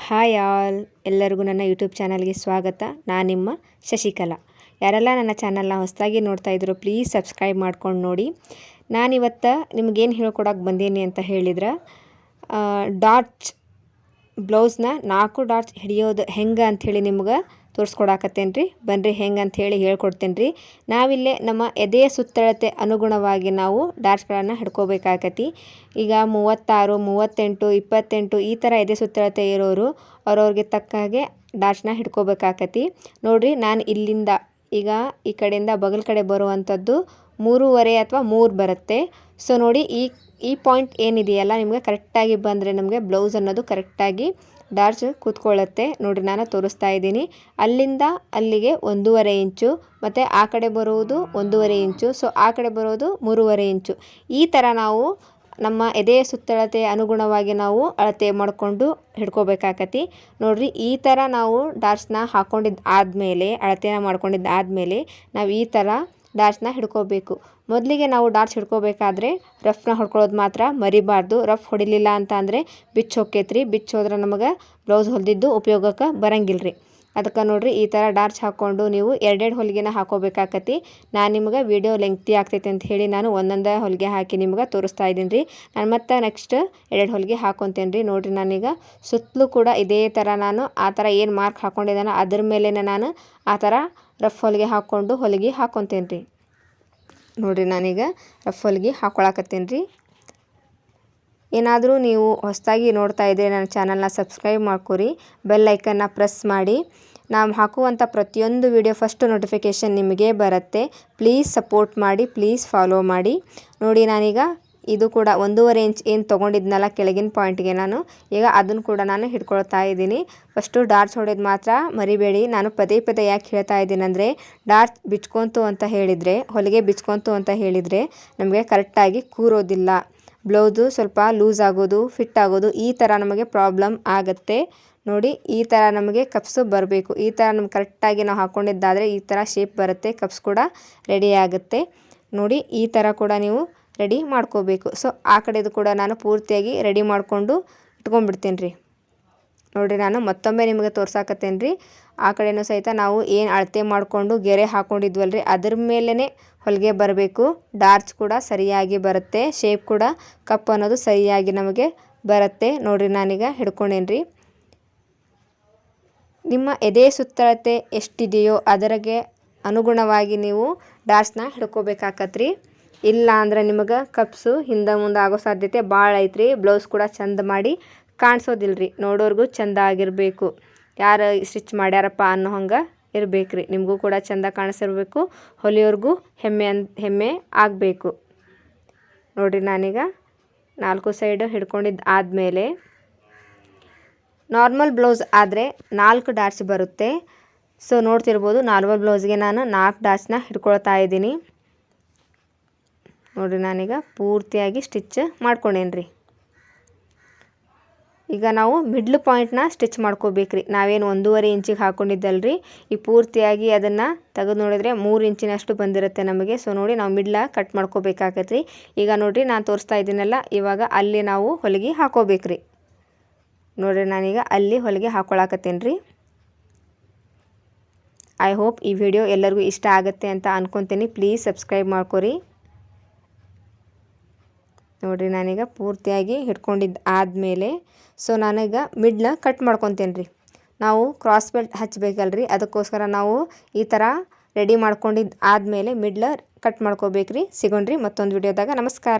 Hi all, ಎಲ್ಲರಿಗೂ ನನ್ನ YouTube ಚಾನಲ್ಗೆ ಸ್ವಾಗತ. ನಾನು ನಿಮ್ಮ ಶಶಿಕಲಾ. ಯಾರೆಲ್ಲ ನನ್ನ ಚಾನಲ್ನ ಹೊಸದಾಗಿ ನೋಡ್ತಾ ಇದ್ರು ಪ್ಲೀಸ್ ಸಬ್ಸ್ಕ್ರೈಬ್ ಮಾಡ್ಕೊಂಡು ನೋಡಿ. ನಾನಿವತ್ತು ನಿಮಗೇನು ಹೇಳ್ಕೊಡೋಕೆ ಬಂದೀನಿ ಅಂತ ಹೇಳಿದ್ರೆ, ಡಾಟ್ಸ್ ಬ್ಲೌಸ್ನ 4 ಡಾಟ್ಸ್ ಹಿಡಿಯೋದು ಹೆಂಗೆ ಅಂಥೇಳಿ ನಿಮ್ಗೆ ತೋರಿಸ್ಕೊಡಾಕತ್ತೇನೆ ರೀ. ಬನ್ನಿರಿ ಹೆಂಗೆ ಅಂಥೇಳಿ ಹೇಳ್ಕೊಡ್ತೇನೆ ರೀ. ನಾವಿಲ್ಲೇ ನಮ್ಮ ಎದೆಯ ಸುತ್ತಳತೆ ಅನುಗುಣವಾಗಿ ನಾವು ಡಾಟ್ಸ್ಗಳನ್ನು ಹಿಡ್ಕೋಬೇಕಾಗತಿ. ಈಗ 36, 38, 28 ಈ ಥರ ಎದೆ ಸುತ್ತಳತೆ ಇರೋರು ಅವ್ರವ್ರಿಗೆ ತಕ್ಕ ಹಾಗೆ ಡಾಟ್ಸ್ನ ಹಿಡ್ಕೋಬೇಕಾಗತಿ. ನೋಡಿರಿ, ನಾನು ಇಲ್ಲಿಂದ ಈಗ ಈ ಕಡೆಯಿಂದ ಬಗಲ್ ಕಡೆ ಬರುವಂಥದ್ದು 3.5 ಅಥವಾ 3 ಬರುತ್ತೆ. ಸೊ ನೋಡಿ, ಈ ಪಾಯಿಂಟ್ ಏನಿದೆಯಲ್ಲ ನಿಮಗೆ ಕರೆಕ್ಟಾಗಿ ಬಂದರೆ ನಮಗೆ ಬ್ಲೌಸ್ ಅನ್ನೋದು ಕರೆಕ್ಟಾಗಿ ಡಾಟ್ಸ್ ಕೂತ್ಕೊಳ್ಳುತ್ತೆ. ನೋಡಿ, ನಾನು ತೋರಿಸ್ತಾ ಇದ್ದೀನಿ. ಅಲ್ಲಿಂದ ಅಲ್ಲಿಗೆ 1.5 ಇಂಚು ಮತ್ತು ಆ ಕಡೆ ಬರುವುದು 1.5 ಇಂಚು. ಸೊ ಆ ಕಡೆ ಬರೋದು 3.5 ಇಂಚು. ಈ ಥರ ನಾವು ನಮ್ಮ ಎದೆಯ ಸುತ್ತಳತೆ ಅನುಗುಣವಾಗಿ ನಾವು ಅಳತೆ ಮಾಡಿಕೊಂಡು ಹಿಡ್ಕೋಬೇಕಾಗತಿ. ನೋಡಿರಿ, ಈ ಥರ ನಾವು ಡಾಟ್ಸ್ನ ಹಾಕ್ಕೊಂಡಿದ್ದು ಆದಮೇಲೆ, ಅಳತೆನ ಮಾಡ್ಕೊಂಡಿದ್ದಾದಮೇಲೆ ನಾವು ಈ ಥರ ಡಾಟ್ಸ್ನ ಹಿಡ್ಕೋಬೇಕು. ಮೊದಲಿಗೆ ನಾವು ಡಾಟ್ಸ್ ಹಿಡ್ಕೋಬೇಕಾದ್ರೆ ರಫ್ನ ಹೊಡ್ಕೊಳ್ಳೋದು ಮಾತ್ರ ಮರಿಬಾರ್ದು. ರಫ್ ಹೊಡಿಲಿಲ್ಲ ಅಂತ ಅಂದರೆ ಬಿಚ್ಚು ಹೋಕ್ಕೈತ್ರಿ. ಬಿಚ್ಚು ಹೋದ್ರೆ ನಮಗೆ ಬ್ಲೌಸ್ ಹೊಲಿದಿದ್ದು ಉಪಯೋಗಕ್ಕೆ ಬರಂಗಿಲ್ಲ ರೀ. ಅದಕ್ಕೆ ನೋಡಿರಿ, ಈ ಥರ ಡಾಟ್ಸ್ ಹಾಕ್ಕೊಂಡು ನೀವು 2 ಹೊಲಿಗೆನ ಹಾಕೋಬೇಕಾಗತಿ. ನಾನು ನಿಮ್ಗೆ ವಿಡಿಯೋ ಲೆಂಗ್ತಿ ಆಗ್ತೈತೆ ಅಂತ ಹೇಳಿ ನಾನು ಒಂದೊಂದೇ ಹೊಲಿಗೆ ಹಾಕಿ ನಿಮ್ಗೆ ತೋರಿಸ್ತಾ ಇದ್ದೀನಿ ರೀ. ನಾನು ಮತ್ತೆ ನೆಕ್ಸ್ಟ್ 2 ಹೊಲಿಗೆ ಹಾಕ್ಕೊತೇನೆ ರೀ. ನೋಡಿರಿ, ನಾನೀಗ ಸುತ್ತಲೂ ಕೂಡ ಇದೇ ಥರ ನಾನು ಆ ಥರ ಏನು ಮಾರ್ಕ್ ಹಾಕ್ಕೊಂಡಿದ್ದಾನೋ ಅದ್ರ ಮೇಲೇ ನಾನು ಆ ಥರ ರಫ್ ಹೊಲಿಗೆ ಹಾಕ್ಕೊಂಡು ಹೊಲಿಗೆ ಹಾಕ್ಕೊತೇನೆ ರೀ. ನೋಡಿರಿ, ನಾನೀಗ ರಫ್ ಹೊಲಿಗೆ ಹಾಕ್ಕೊಳಕತ್ತೇನೆ ರೀ. ಏನಾದರೂ ನೀವು ಹೊಸದಾಗಿ ನೋಡ್ತಾ ಇದ್ದರೆ ನನ್ನ ಚಾನಲ್ನ ಸಬ್ಸ್ಕ್ರೈಬ್ ಮಾಡ್ಕೊರಿ, ಬೆಲ್ ಐಕನ್ನ ಪ್ರೆಸ್ ಮಾಡಿ. ನಾವು ಹಾಕುವಂಥ ಪ್ರತಿಯೊಂದು ವಿಡಿಯೋ ಫಸ್ಟ್ ನೋಟಿಫಿಕೇಷನ್ ನಿಮಗೆ ಬರುತ್ತೆ. ಪ್ಲೀಸ್ ಸಪೋರ್ಟ್ ಮಾಡಿ, ಪ್ಲೀಸ್ ಫಾಲೋ ಮಾಡಿ. ನೋಡಿ, ನಾನೀಗ ಇದು ಕೂಡ 1.5 ಇಂಚ್ ಏನು ತೊಗೊಂಡಿದ್ನಲ್ಲ ಕೆಳಗಿನ ಪಾಯಿಂಟ್ಗೆ, ನಾನು ಈಗ ಅದನ್ನು ಕೂಡ ನಾನು ಹಿಡ್ಕೊಳ್ತಾ ಇದ್ದೀನಿ. ಫಸ್ಟು ಡಾಟ್ಸ್ ಹೊಡೆಯೋದು ಮಾತ್ರ ಮರಿಬೇಡಿ. ನಾನು ಪದೇ ಪದೇ ಯಾಕೆ ಹೇಳ್ತಾ ಇದ್ದೀನಿ ಅಂದರೆ, ಡಾಟ್ಸ್ ಬಿಚ್ಕೊಂತು ಅಂತ ಹೇಳಿದರೆ, ಹೊಲಿಗೆ ಬಿಚ್ಕೊಂತು ಅಂತ ಹೇಳಿದರೆ ನಮಗೆ ಕರೆಕ್ಟಾಗಿ ಕೂರೋದಿಲ್ಲ. ಬ್ಲೌಸು ಸ್ವಲ್ಪ ಲೂಸ್ ಆಗೋದು, ಫಿಟ್ ಆಗೋದು, ಈ ಥರ ನಮಗೆ ಪ್ರಾಬ್ಲಮ್ ಆಗುತ್ತೆ. ನೋಡಿ, ಈ ಥರ ನಮಗೆ ಕಪ್ಸು ಬರಬೇಕು. ಈ ಥರ ನಮ್ಗೆ ಕರೆಕ್ಟಾಗಿ ನಾವು ಹಾಕ್ಕೊಂಡಿದ್ದಾದರೆ ಈ ಥರ ಶೇಪ್ ಬರುತ್ತೆ, ಕಪ್ಸ್ ಕೂಡ ರೆಡಿ ಆಗುತ್ತೆ. ನೋಡಿ, ಈ ಥರ ಕೂಡ ನೀವು ರೆಡಿ ಮಾಡ್ಕೋಬೇಕು. ಸೊ ಆ ಕಡೆದು ಕೂಡ ನಾನು ಪೂರ್ತಿಯಾಗಿ ರೆಡಿ ಮಾಡಿಕೊಂಡು ಇಟ್ಕೊಂಡ್ಬಿಡ್ತೇನೆ ರೀ. ನೋಡಿರಿ, ನಾನು ಮತ್ತೊಮ್ಮೆ ನಿಮಗೆ ತೋರ್ಸಾಕತ್ತೇನೆ ರೀ. ಆ ಕಡೆಯೂ ಸಹಿತ ನಾವು ಏನು ಅಳತೆ ಮಾಡಿಕೊಂಡು ಗೆರೆ ಹಾಕ್ಕೊಂಡಿದ್ವಲ್ಲ ರೀ, ಅದ್ರ ಮೇಲೇ ಹೊಲಿಗೆ ಬರಬೇಕು. ಡಾಟ್ಸ್ ಕೂಡ ಸರಿಯಾಗಿ ಬರುತ್ತೆ, ಶೇಪ್ ಕೂಡ ಕಪ್ ಅನ್ನೋದು ಸರಿಯಾಗಿ ನಮಗೆ ಬರುತ್ತೆ. ನೋಡಿರಿ, ನಾನೀಗ ಹಿಡ್ಕೊಂಡೇನಿ ರೀ. ನಿಮ್ಮ ಎದೆ ಸುತ್ತಳತೆ ಎಷ್ಟಿದೆಯೋ ಅದರಿಗೆ ಅನುಗುಣವಾಗಿ ನೀವು ಡಾಟ್ಸ್ನ ಹಿಡ್ಕೋಬೇಕಾಗತ್ರಿ. ಇಲ್ಲ ಅಂದ್ರೆ ನಿಮಗೆ ಕಪ್ಸು ಹಿಂದೆ ಮುಂದೆ ಆಗೋ ಸಾಧ್ಯತೆ ಭಾಳ ಐತ್ರಿ. ಬ್ಲೌಸ್ ಕೂಡ ಚಂದ ಮಾಡಿ ಕಾಣಿಸೋದಿಲ್ಲ ರೀ. ನೋಡೋರ್ಗೂ ಚಂದ ಆಗಿರಬೇಕು, ಯಾರು ಸ್ಟಿಚ್ ಮಾಡ್ಯಾರಪ್ಪ ಅನ್ನೋ ಹಂಗೆ ಇರಬೇಕು ರೀ. ನಿಮಗೂ ಕೂಡ ಚಂದ ಕಾಣಿಸಿರ್ಬೇಕು, ಹೊಲಿಯೋರ್ಗೂ ಹೆಮ್ಮೆ ಆಗಬೇಕು. ನೋಡಿರಿ, ನಾನೀಗ 4 ಸೈಡ್ ಹಿಡ್ಕೊಂಡಿದ್ದು ಆದಮೇಲೆ, ನಾರ್ಮಲ್ ಬ್ಲೌಸ್ ಆದರೆ 4 ಡಾಟ್ಸ್ ಬರುತ್ತೆ. ಸೊ ನೋಡ್ತಿರ್ಬೋದು, ನಾರ್ಮಲ್ ಬ್ಲೌಸ್ಗೆ ನಾನು 4 ಡಾಟ್ಸ್ನ ಹಿಡ್ಕೊಳ್ತಾ ಇದ್ದೀನಿ. ನೋಡಿರಿ, ನಾನೀಗ ಪೂರ್ತಿಯಾಗಿ ಸ್ಟಿಚ್ ಮಾಡ್ಕೊಂಡೇನಿ ರೀ. ಈಗ ನಾವು ಮಿಡ್ಲ್ ಪಾಯಿಂಟ್ನ ಸ್ಟಿಚ್ ಮಾಡ್ಕೋಬೇಕ್ರಿ. ನಾವೇನು 1.5 ಇಂಚಿಗೆ ಹಾಕ್ಕೊಂಡಿದ್ದಲ್ರಿ, ಈ ಪೂರ್ತಿಯಾಗಿ ಅದನ್ನು ತೆಗೆದು ನೋಡಿದರೆ 3 ಇಂಚಿನಷ್ಟು ಬಂದಿರುತ್ತೆ ನಮಗೆ. ಸೊ ನೋಡಿ, ನಾವು ಮಿಡ್ಲ ಕಟ್ ಮಾಡ್ಕೋಬೇಕಾಗತ್ರಿ. ಈಗ ನೋಡಿರಿ, ನಾನು ತೋರಿಸ್ತಾ ಇದ್ದೀನಲ್ಲ, ಇವಾಗ ಅಲ್ಲಿ ನಾವು ಹೊಲಿಗೆ ಹಾಕೋಬೇಕ್ರಿ. ನೋಡಿರಿ, ನಾನೀಗ ಅಲ್ಲಿ ಹೊಲಿಗೆ ಹಾಕ್ಕೊಳಕತ್ತೇನೆ ರೀ. ಐ ಹೋಪ್ ಈ ವಿಡಿಯೋ ಎಲ್ಲರಿಗೂ ಇಷ್ಟ ಆಗುತ್ತೆ ಅಂತ ಅಂದ್ಕೊತೀನಿ. ಪ್ಲೀಸ್ ಸಬ್ಸ್ಕ್ರೈಬ್ ಮಾಡ್ಕೊರಿ. ನೋಡಿರಿ, ನಾನೀಗ ಪೂರ್ತಿಯಾಗಿ ಹಿಡ್ಕೊಂಡಿದ್ದು ಆದಮೇಲೆ, ಸೊ ನಾನೀಗ ಮಿಡ್ನ ಕಟ್ ಮಾಡ್ಕೊತೇನೆ ರೀ. ನಾವು ಕ್ರಾಸ್ ಬೆಲ್ಟ್ ಹಚ್ಚಬೇಕಲ್ರಿ, ಅದಕ್ಕೋಸ್ಕರ ನಾವು ಈ ಥರ ರೆಡಿ ಮಾಡ್ಕೊಂಡಿದ್ದು ಆದಮೇಲೆ ಮಿಡ್ಲ ಕಟ್ ಮಾಡ್ಕೋಬೇಕ್ರಿ. ಸಿಗೋಣ್ರಿ ಮತ್ತೊಂದು ವಿಡಿಯೋದಾಗ. ನಮಸ್ಕಾರ.